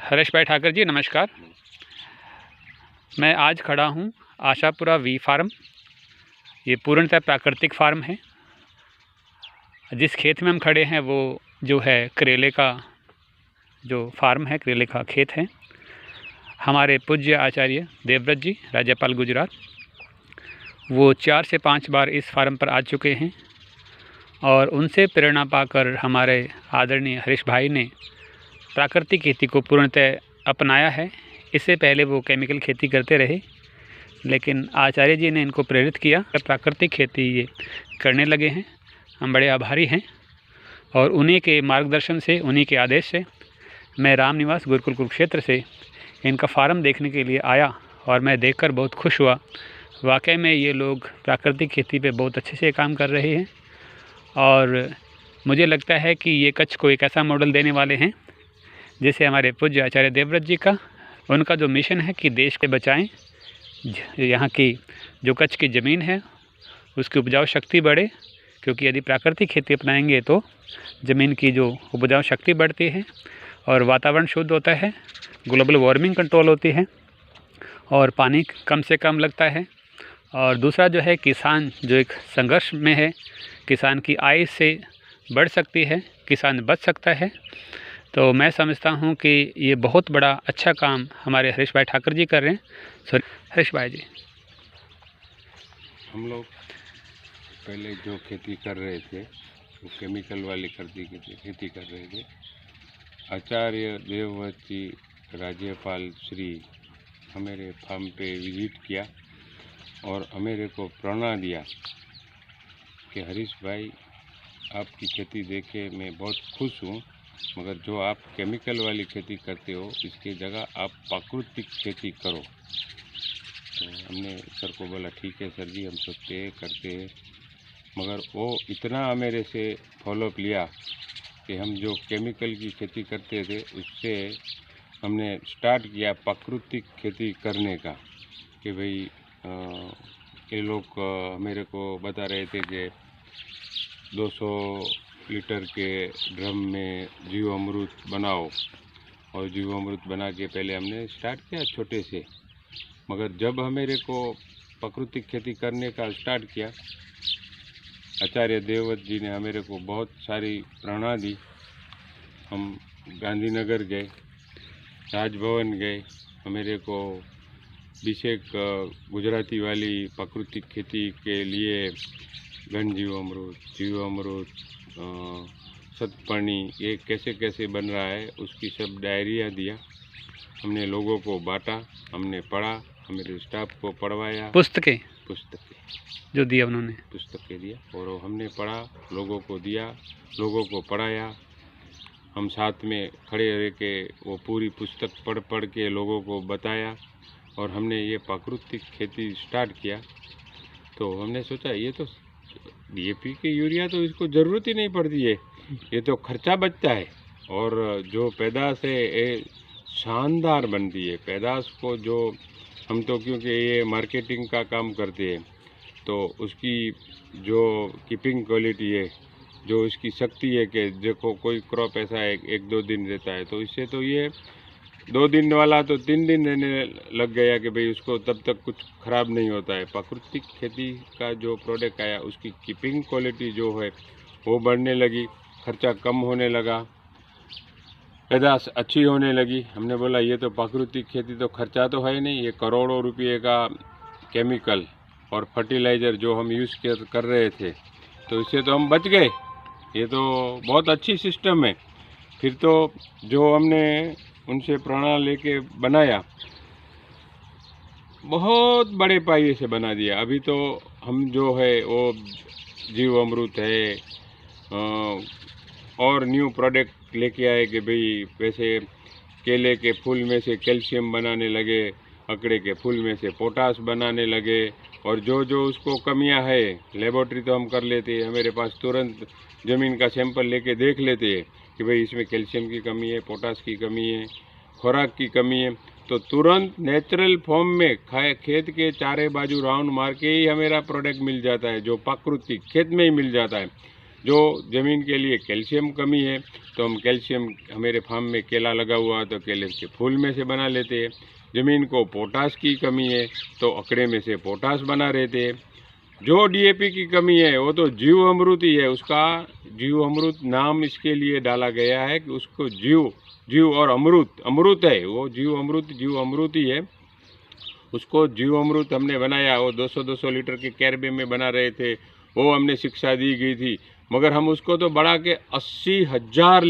हरीश भाई ठाकर जी नमस्कार। मैं आज खड़ा हूँ आशापुरा वी फार्म। ये पूर्णतः प्राकृतिक फार्म है। जिस खेत में हम खड़े हैं वो जो है करेले का जो फार्म है, करेले का खेत है। हमारे पूज्य आचार्य देवव्रत जी राज्यपाल गुजरात, वो 4 से 5 बार इस फार्म पर आ चुके हैं और उनसे प्रेरणा पाकर हमारे आदरणीय हरीश भाई ने प्राकृतिक खेती को पूर्णतः अपनाया है। इससे पहले वो केमिकल खेती करते रहे, लेकिन आचार्य जी ने इनको प्रेरित किया, प्राकृतिक खेती ये करने लगे हैं। हम बड़े आभारी हैं और उन्हीं के मार्गदर्शन से, उन्हीं के आदेश से मैं रामनिवास गुरुकुल कुरुक्षेत्र से इनका फार्म देखने के लिए आया और मैं देखकर बहुत खुश हुआ। वाकई में ये लोग प्राकृतिक खेती पे बहुत अच्छे से काम कर रहे हैं और मुझे लगता है कि ये कच्छ को एक ऐसा मॉडल देने वाले हैं जैसे हमारे पूज्य आचार्य देवव्रत जी का, उनका जो मिशन है कि देश के बचाएं, यहाँ की जो कच्छ की ज़मीन है उसकी उपजाऊ शक्ति बढ़े, क्योंकि यदि प्राकृतिक खेती अपनाएंगे तो ज़मीन की जो उपजाऊ शक्ति बढ़ती है और वातावरण शुद्ध होता है, ग्लोबल वार्मिंग कंट्रोल होती है और पानी कम से कम लगता है। और दूसरा जो है, किसान जो एक संघर्ष में है, किसान की आय से बढ़ सकती है, किसान बच सकता है। तो मैं समझता हूँ कि ये बहुत बड़ा अच्छा काम हमारे हरीश भाई ठाकर जी कर रहे हैं। सॉरी हरीश भाई जी, हम लोग पहले जो खेती कर रहे थे वो केमिकल वाली खेती कर रहे थे। आचार्य देवव्रत जी राज्यपाल श्री हमारे फार्म पे विजिट किया और हमें को प्रेरणा दिया कि हरीश भाई आपकी खेती देखे मैं बहुत खुश हूँ, मगर जो आप केमिकल वाली खेती करते हो इसकी जगह आप प्राकृतिक खेती करो। तो हमने सर को बोला ठीक है सर जी, हम सोचते हैं करते हैं, मगर वो इतना मेरे से फॉलोअप लिया कि हम जो केमिकल की खेती करते थे उससे हमने स्टार्ट किया प्राकृतिक खेती करने का। कि भाई ये लोग मेरे को बता रहे थे कि 200 लीटर के ड्रम में जीवामृत बनाओ, और जीवामृत बना के पहले हमने स्टार्ट किया छोटे से, मगर जब हमें को प्राकृतिक खेती करने का स्टार्ट किया, आचार्य देवव्रत जी ने हमें को बहुत सारी प्रेरणा दी। हम गांधीनगर गए, राजभवन गए, हमें को अभिषेक गुजराती वाली प्राकृतिक खेती के लिए घन जीवामृत, सतपानी, ये कैसे कैसे बन रहा है उसकी सब डायरिया दिया। हमने लोगों को बांटा, हमने पढ़ा, हमारे स्टाफ को पढ़वाया। पुस्तकें जो दिया उन्होंने, पुस्तकें दिया और हमने पढ़ा, लोगों को दिया, लोगों को पढ़ाया। हम साथ में खड़े रह के वो पूरी पुस्तक पढ़ के लोगों को बताया और हमने ये प्राकृतिक खेती स्टार्ट किया। तो हमने सोचा ये तो DAP के यूरिया तो इसको ज़रूरत ही नहीं पड़ती है, ये तो खर्चा बचता है और जो पैदाश है ये शानदार बनती है। पैदाश को जो हम तो क्योंकि ये मार्केटिंग का काम करते हैं तो उसकी जो कीपिंग क्वालिटी है, जो इसकी शक्ति है कि देखो कोई क्रॉप ऐसा है 1-2 दिन रहता है, तो इससे तो ये 2 दिन वाला तो 3 दिन रहने लग गया कि भाई उसको तब तक कुछ ख़राब नहीं होता है। प्राकृतिक खेती का जो प्रोडक्ट आया उसकी कीपिंग क्वालिटी जो है वो बढ़ने लगी, खर्चा कम होने लगा, पैदाश अच्छी होने लगी। हमने बोला ये तो प्राकृतिक खेती तो खर्चा तो है नहीं, ये करोड़ों रुपये का केमिकल और फर्टिलाइज़र जो हम यूज़ कर रहे थे तो इससे तो हम बच गए, ये तो बहुत अच्छी सिस्टम है। फिर तो जो हमने उनसे प्रेरणा लेके बनाया, बहुत बड़े पाइये से बना दिया। अभी तो हम जो है वो जीवामृत है और न्यू प्रोडक्ट लेके आए कि भाई वैसे केले के फूल में से कैल्शियम बनाने लगे, अकड़े के फूल में से पोटास बनाने लगे, और जो जो उसको कमियां है लेबोरेटरी तो हम कर लेते हैं, हमारे पास तुरंत ज़मीन का सैंपल लेके देख लेते हैं कि भाई इसमें कैल्शियम की कमी है, पोटास की कमी है, खुराक की कमी है, तो तुरंत नेचुरल फॉर्म में खेत के चारे बाजू राउंड मार के ही हमारा प्रोडक्ट मिल जाता है, जो प्राकृतिक खेत में ही मिल जाता है। जो ज़मीन के लिए कैल्शियम कमी है तो हम कैल्शियम, हमारे फार्म में केला लगा हुआ है तो केले के फूल में से बना लेते हैं। ज़मीन को पोटास की कमी है तो अकड़े में से पोटास बना रहते हैं। जो डीएपी की कमी है वो तो जीव अमृत ही है, उसका जीव अमृत नाम इसके लिए डाला गया है कि उसको जीव और अमृत है, वो जीव अमृत ही है। उसको जीव अमृत हमने बनाया, वो 200-200 लीटर के कैरबे में बना रहे थे, वो हमने शिक्षा दी गई थी। मगर हम उसको तो बढ़ा के 80,000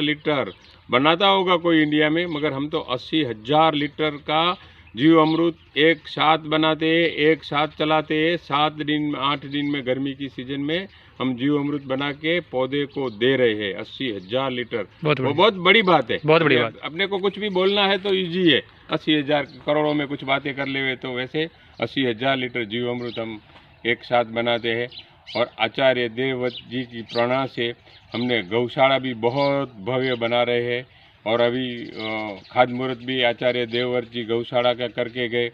लीटर बनाता होगा कोई इंडिया में, मगर हम तो 80,000 लीटर का जीव अमृत एक साथ बनाते हैं, एक साथ चलाते हैं। 7 दिन 8 दिन में गर्मी की सीजन में हम जीव अमृत बना के पौधे को दे रहे हैं 80,000 लीटर। वो बहुत बड़ी बात है, बहुत बड़ी बात। अपने को कुछ भी बोलना है तो इजी है, 80,000 करोड़ों में कुछ बातें कर ले तो वैसे 80,000 लीटर जीव अमृत हम एक साथ बनाते हैं। और आचार्य देवव्रत जी की प्रेरणा से हमने गौशाला भी बहुत भव्य बना रहे हैं। और अभी खाद मुहूर्त भी आचार्य देवव्रत जी गौशाला का करके गए।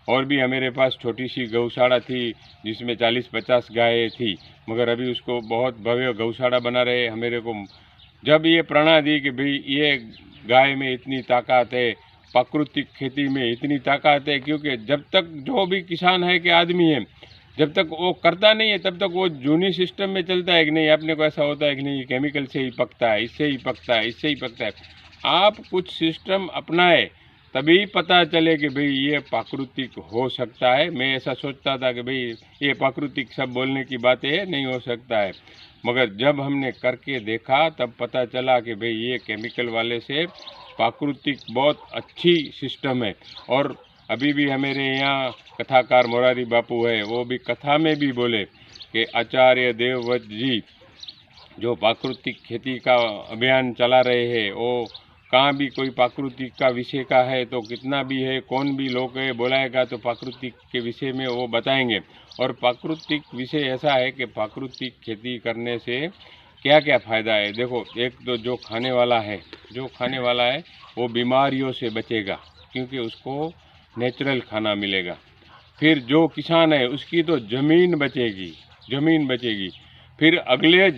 और भी हमारे पास छोटी सी गौशाला थी जिसमें 40-50 गायें थी, मगर अभी उसको बहुत भव्य गौशाला बना रहे। हमारे को जब ये प्रेरणा दी कि भाई ये गाय में इतनी ताकत है, प्राकृतिक खेती में इतनी ताकत है, क्योंकि जब तक जो भी किसान है कि आदमी है, जब तक वो करता नहीं है तब तक वो जूनी सिस्टम में चलता है कि नहीं अपने को ऐसा होता है कि नहीं केमिकल से ही पकता है, इससे ही पकता है, इससे ही पकता है। आप कुछ सिस्टम अपनाए तभी पता चले कि भाई ये प्राकृतिक हो सकता है। मैं ऐसा सोचता था कि भाई ये प्राकृतिक सब बोलने की बातें है, नहीं हो सकता है, मगर जब हमने करके देखा तब पता चला कि भाई ये केमिकल वाले से प्राकृतिक बहुत अच्छी सिस्टम है। और अभी भी हमारे यहाँ कथाकार मोरारी बापू है, वो भी कथा में भी बोले कि आचार्य देवव्रत जी जो प्राकृतिक खेती का अभियान चला रहे हैं, वो कहाँ भी कोई प्राकृतिक का विषय का है तो कितना भी है, कौन भी लोग है बुलाएगा तो प्राकृतिक के विषय में वो बताएंगे। और प्राकृतिक विषय ऐसा है कि प्राकृतिक खेती करने से क्या क्या फ़ायदा है। देखो, एक तो जो खाने वाला है वो बीमारियों से बचेगा क्योंकि उसको नेचुरल खाना मिलेगा। फिर जो किसान है उसकी तो ज़मीन बचेगी। फिर अगले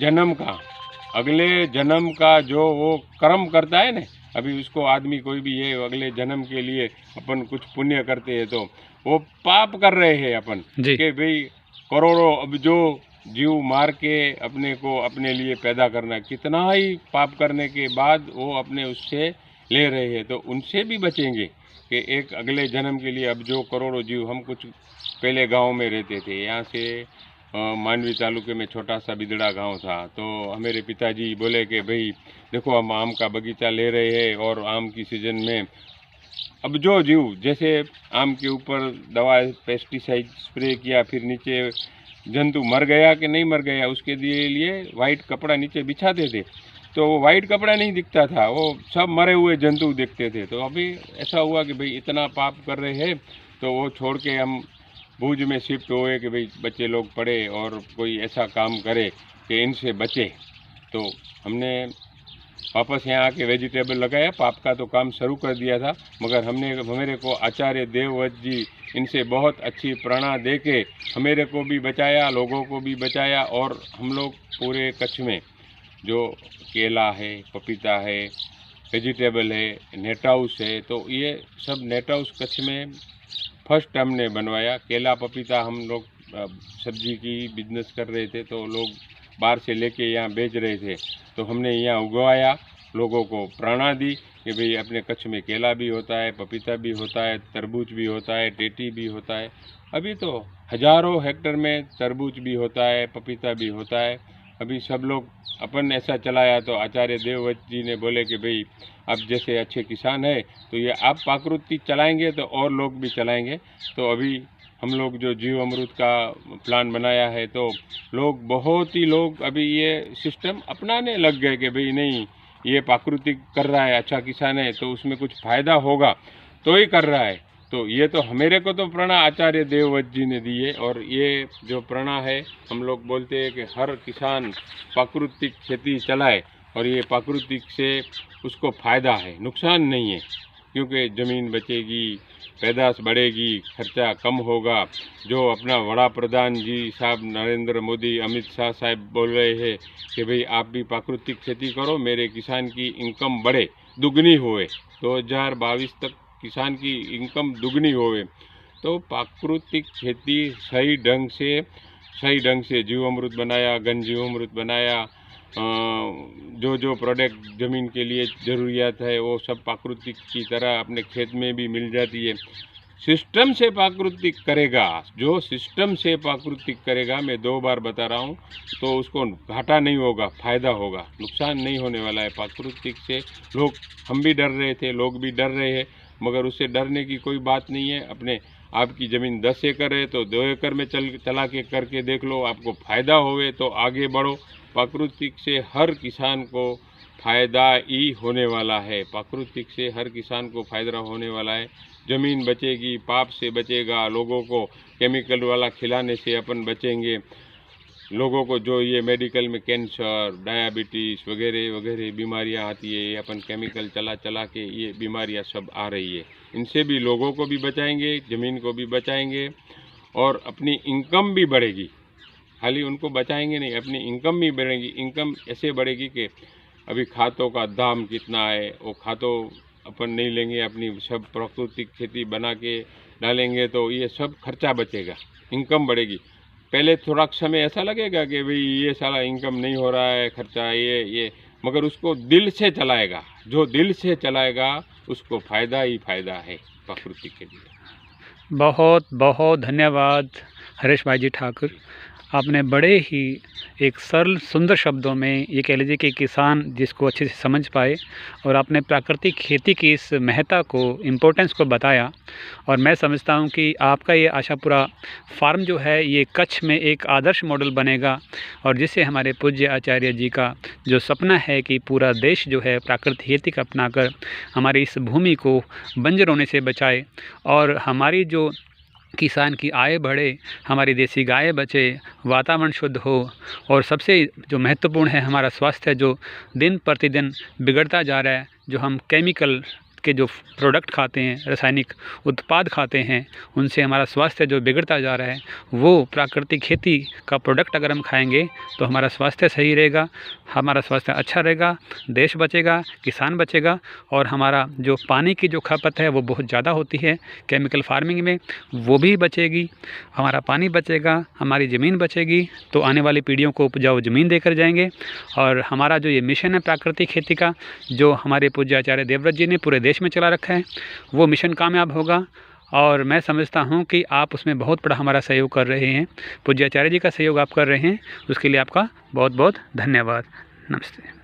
जन्म का जो वो कर्म करता है ना, अभी उसको आदमी कोई भी है अगले जन्म के लिए अपन कुछ पुण्य करते हैं तो वो पाप कर रहे हैं अपन कि भाई करोड़ों अब जो जीव मार के अपने को अपने लिए पैदा करना, कितना ही पाप करने के बाद वो अपने उससे ले रहे हैं, तो उनसे भी बचेंगे कि एक अगले जन्म के लिए। अब जो करोड़ों जीव, हम कुछ पहले गांव में रहते थे, यहाँ से मांडवी तालुके में छोटा सा बिदड़ा गांव था, तो हमारे पिताजी बोले कि भाई देखो हम आम का बगीचा ले रहे हैं और आम की सीज़न में अब जो जीव जैसे आम के ऊपर दवा पेस्टिसाइड स्प्रे किया, फिर नीचे जंतु मर गया कि नहीं मर गया उसके लिए वाइट कपड़ा नीचे बिछाते थे, तो वो वाइट कपड़ा नहीं दिखता था, वो सब मरे हुए जंतु दिखते थे। तो अभी ऐसा हुआ कि भाई इतना पाप कर रहे हैं तो वो छोड़ के हम भूज में शिफ्ट हुए कि भाई बच्चे लोग पढ़े और कोई ऐसा काम करे कि इनसे बचे। तो हमने वापस यहाँ आके वेजिटेबल लगाया, पाप का तो काम शुरू कर दिया था, मगर हमेरे को आचार्य देवव्रत जी इनसे बहुत अच्छी प्रेरणा दे के हमेरे को भी बचाया, लोगों को भी बचाया। और हम लोग पूरे कच्छ में जो केला है, पपीता है, वेजिटेबल है, नेट हाउस है, तो ये सब नेट हाउस कच्छ में फर्स्ट हमने बनवाया। केला पपीता हम लोग सब्जी की बिजनेस कर रहे थे तो लोग बाहर से लेके यहाँ बेच रहे थे, तो हमने यहाँ उगवाया, लोगों को प्रेरणा दी कि भाई अपने कच्छ में केला भी होता है, पपीता भी होता है, तरबूज भी होता है, टेटी भी होता है। अभी तो हज़ारों हेक्टर में तरबूज भी होता है, पपीता भी होता है। अभी सब लोग अपन ऐसा चलाया तो आचार्य देवव्रत जी ने बोले कि भाई आप जैसे अच्छे किसान है तो ये आप प्राकृतिक चलाएंगे तो और लोग भी चलाएंगे। तो अभी हम लोग जो जीव अमृत का प्लान बनाया है तो बहुत ही लोग अभी ये सिस्टम अपनाने लग गए कि भाई नहीं, ये प्राकृतिक कर रहा है, अच्छा किसान है तो उसमें कुछ फ़ायदा होगा तो ही कर रहा है। तो ये तो हमेरे को तो प्रेरणा आचार्य देवव्रत जी ने दी है, और ये जो प्रेरणा है हम लोग बोलते हैं कि हर किसान प्राकृतिक खेती चलाए, और ये प्राकृतिक से उसको फ़ायदा है, नुकसान नहीं है। क्योंकि ज़मीन बचेगी, पैदाश बढ़ेगी, खर्चा कम होगा। जो अपना वड़ा प्रधान जी साहब नरेंद्र मोदी, अमित शाह साहब बोल रहे हैं कि भाई आप भी प्राकृतिक खेती करो, मेरे किसान की इनकम बढ़े, दुगनी होए, 2022 तक किसान की इनकम दुगनी होए। तो प्राकृतिक खेती सही ढंग से जीवामृत बनाया, घन जीवामृत बनाया, जो प्रोडक्ट ज़मीन के लिए ज़रूरियात है वो सब प्राकृतिक की तरह अपने खेत में भी मिल जाती है। सिस्टम से प्राकृतिक करेगा, जो सिस्टम से प्राकृतिक करेगा, मैं 2 बार बता रहा हूँ, तो उसको घाटा नहीं होगा, फ़ायदा होगा, नुकसान नहीं होने वाला है। प्राकृतिक से हम भी डर रहे थे, लोग भी डर रहे हैं, मगर उससे डरने की कोई बात नहीं है। अपने आपकी ज़मीन 10 एकड़ है तो 2 एकड़ में चला के करके देख लो, आपको फ़ायदा होवे तो आगे बढ़ो। प्राकृतिक से हर किसान को फ़ायदा ही होने वाला है, प्राकृतिक से हर किसान को फ़ायदा होने वाला है। ज़मीन बचेगी, पाप से बचेगा, लोगों को केमिकल वाला खिलाने से अपन बचेंगे। लोगों को जो ये मेडिकल में कैंसर, डायबिटीज़ वगैरह वगैरह बीमारियां आती है, ये अपन केमिकल चला के ये बीमारियां सब आ रही है। इनसे भी लोगों को भी बचाएंगे, ज़मीन को भी बचाएंगे और अपनी इनकम भी बढ़ेगी। खाली उनको बचाएंगे नहीं, अपनी इनकम भी बढ़ेगी। इनकम ऐसे बढ़ेगी कि अभी खातों का दाम कितना है, वो खातों अपन नहीं लेंगे, अपनी सब प्राकृतिक खेती बना के डालेंगे तो ये सब खर्चा बचेगा, इनकम बढ़ेगी। पहले थोड़ा समय ऐसा लगेगा कि भाई ये साला इनकम नहीं हो रहा है, खर्चा ये, मगर उसको दिल से चलाएगा, जो दिल से चलाएगा उसको फ़ायदा ही फ़ायदा है प्राकृतिक खेती। बहुत बहुत धन्यवाद हरीश भाई जी ठाकुर। आपने बड़े ही एक सरल सुंदर शब्दों में ये कह लीजिए कि किसान जिसको अच्छे से समझ पाए, और आपने प्राकृतिक खेती की इस महत्ता को, इम्पोर्टेंस को बताया। और मैं समझता हूँ कि आपका ये आशापुरा फार्म जो है ये कच्छ में एक आदर्श मॉडल बनेगा, और जिससे हमारे पूज्य आचार्य जी का जो सपना है कि पूरा देश जो है प्राकृतिक खेती को अपनाकर हमारी इस भूमि को बंजर होने से बचाए, और हमारी जो किसान की आय बढ़े, हमारी देसी गाय बचे, वातावरण शुद्ध हो, और सबसे जो महत्वपूर्ण है हमारा स्वास्थ्य जो दिन प्रतिदिन बिगड़ता जा रहा है, जो हम केमिकल के जो प्रोडक्ट खाते हैं, रासायनिक उत्पाद खाते हैं, उनसे हमारा स्वास्थ्य जो बिगड़ता जा रहा है, वो प्राकृतिक खेती का प्रोडक्ट अगर हम खाएंगे तो हमारा स्वास्थ्य सही रहेगा, हमारा स्वास्थ्य अच्छा रहेगा, देश बचेगा, किसान बचेगा, और हमारा जो पानी की जो खपत है वो बहुत ज़्यादा होती है केमिकल फार्मिंग में, वो भी बचेगी, हमारा पानी बचेगा, हमारी ज़मीन बचेगी, तो आने वाली पीढ़ियों को उपजाऊ ज़मीन देकर जाएंगे। और हमारा जो ये मिशन है प्राकृतिक खेती का, जो हमारे पूज्य आचार्य देवव्रत जी ने पूरे देश में चला रखा है, वो मिशन कामयाब होगा। और मैं समझता हूँ कि आप उसमें बहुत बड़ा हमारा सहयोग कर रहे हैं, पूज्य आचार्य जी का सहयोग आप कर रहे हैं, उसके लिए आपका बहुत बहुत धन्यवाद। नमस्ते।